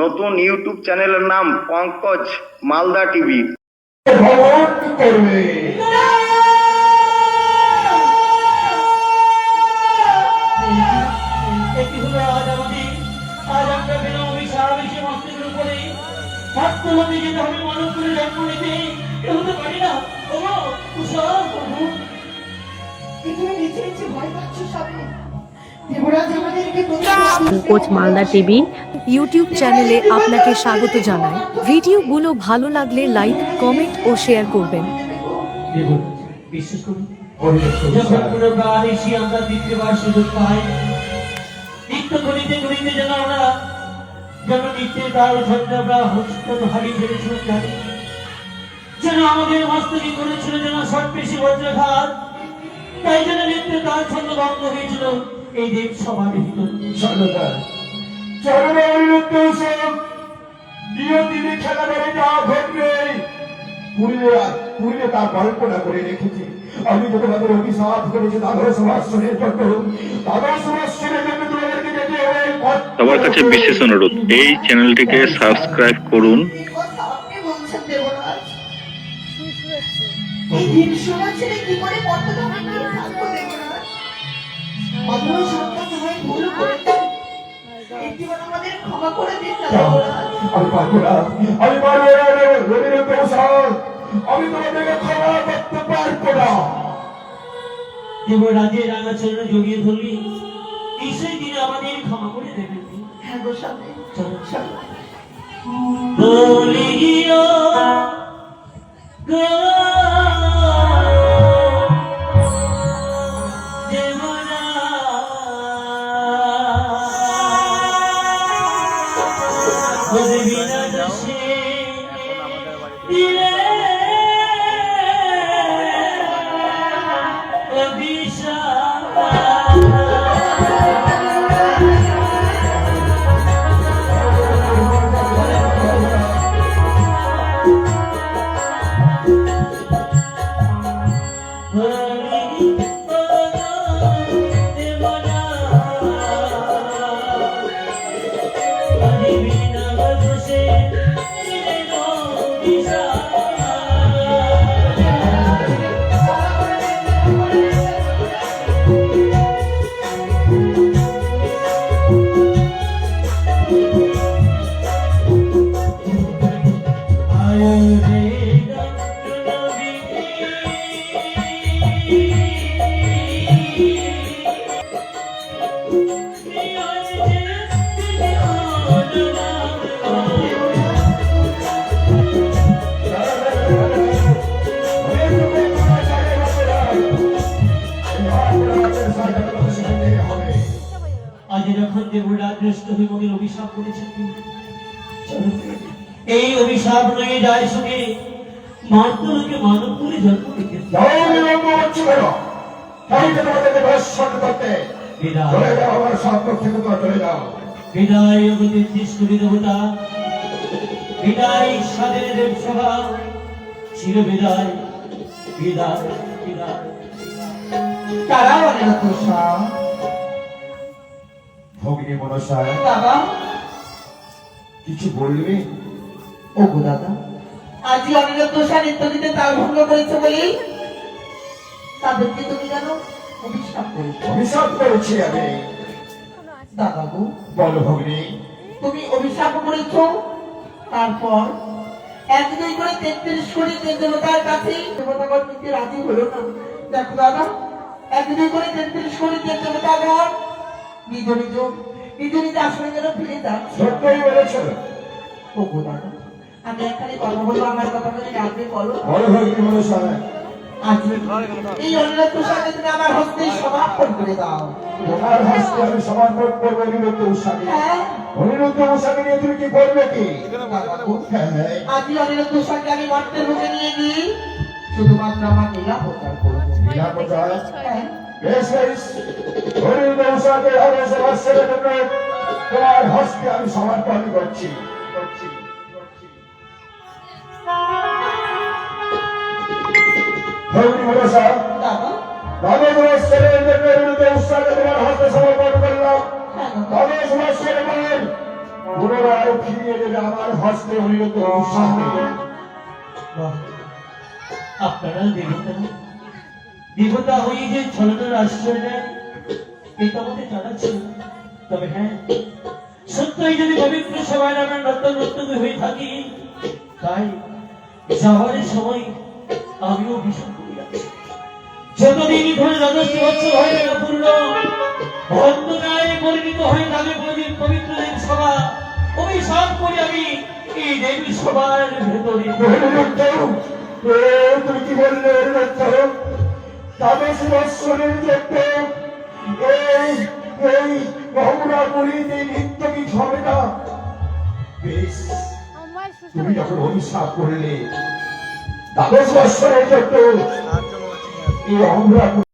নতুন ইউটিউব চ্যানেলের নাম Pankaj Malda TV. Pankaj Malda TV YouTube চ্যানেলে আপনাকে স্বাগত জানাই। ভিডিওগুলো ভালো লাগলে লাইক, কমেন্ট ও শেয়ার করবেন। বিশেষ করে যখন কোনো প্রাণ এসে আমরা দ্বিতীয়বার সুযোগ পাই, নিত্য করিতে করিতে যেন আমরা নিত্যের দ্বার ঝঞ্ঝা আমরা হারিয়ে ফেলেছিলাম জানি, যেন আমাদের মস্তকে করেছিল যেন সর্পেশী বজ্রাঘাত, তাই যেন নিত্যের দ্বার ছন্দ ভঙ্গ হয়েছিল এই দেব সভার ভিতর। নিয়তিনি খেলা বেড়ে যা ঘটবে পূর্বে তার কল্পনা করে রেখেছি। আমি তো তোমাদের অভিশাপ করেছি দাদর সমাজের জন্য, দাদর সমাজের জন্য তোমাদেরকে যেতে হবে। সবার কাছে বিশেষ অনুরোধ, এই চ্যানেলটিকে সাবস্ক্রাইব করুন। এই দিন শোনা ছেড়ে কি করে পর্দা ভাঙতে থাকবো দেবরাজ? অথবা সন্তান হয়ে ভুল করেছে, একটিবার আমাদের ক্ষমা করে দিন না দেবরাজ। আমি পারবো না, আমি পারবো না, আমি তোমাদেরকে ক্ষমা করতে পারবো না। দেবরাজের রাঙা চরণে জড়িয়ে ধরলি, নিশ্চয়ই তিনি আমাদের ক্ষমা করে দেবেন। হ্যাঁ গো স্বামী, চলো চলো। বলিও গো অভিশাপ করেছেন, এই অভিশাপ নিয়ে যায় সঙ্গে মানবকে মানব করে জন্ম দিতে বিদায় দেবতা, বিদায় স্বাধীন দেব সভা, চির বিদায়, বিদায় বিদায়। তারা অনেক দোষা ভগ্নী মনসা বাবা, কিছু বলবে? ও গো দাদা, আজ অনেক দোষা নিত্যদিতে তাল ভঙ্গ করেছে বলেই তাদেরকে তুমি কেন অভিশাপ করেছো? অভিশাপ করেছি আমি। দাদা গো, বলো ভগ্নী। তুমি অভিশাপ করেছো, তারপর এক দুই করে 33 কোটি দেবতার কাছে দেবতাগণ নিতে রাজি হলো না। দেখো দাদা, এক দুই করে 33 কোটি দেবতাগণ নিজ নিজ নিজ নিজ আসলে যেন ফিরে যাচ্ছে। সত্যই বলেছ। ও গো দাদা, আমি এখানে কথা বলবো, আমার কথা বলে রাখবে বলো। বলো ভগ্নী মনসা। আজ এই অনিরুদ্ধ সাথে তুমি আমার হস্তে সমর্পণ করে দাও। তোমার হস্তে আমি সমর্পণ করবো অনিরুদ্ধ উষাকে। হ্যাঁ, অনিরুদ্ধ উষাকে নিয়ে তুমি কি করবে কি? আজ অনিরুদ্ধ সাথে আমি মর্তের মুখে নিয়ে গিয়ে শুধুমাত্র আমার লীলা প্রচার করবো। লীলা প্রচার? হ্যাঁ, বেশ বেশ। অনিরুদ্ধ উষাকে তোমার হস্তে আমি সমর্পণ করছি। ভগ্নী মনসা, তোমার হস্তে সমর্পণ করলাম। পুনরায় ফিরিয়ে দেবে আমার হস্তে অনিরত অভিশাপে। বাহ, আপনারা দেবতা দেবতা হয়ে যে ছলনার আশ্রয় নেয় এটা আমাদের জানা ছিল না। তবে হ্যাঁ, সত্যই যদি পবিত্র সভায় আমরা নর্তকী হয়ে থাকি, তাই যাওয়ার সময় আমিও ভীষণ করে যাচ্ছি। যতদিন ধরে যথেষ্ট বছর হয়ে গেল পূর্ণ অন্ধকারে পরিণত হয়ে যাবে কোনদিন পবিত্র দেব সভা, অভিশাপ করে আমি এই দেবী সভার ভেতরে তুমি কি বললে দ্বাদশ বৎসরের জন্য এই মহুরাপুরীতে নিত্য কি হবে না? বেশ, তুমি যখন অভিশাপ করলে দ্বাদশ বৎসরের জন্য এই অমরাপুরী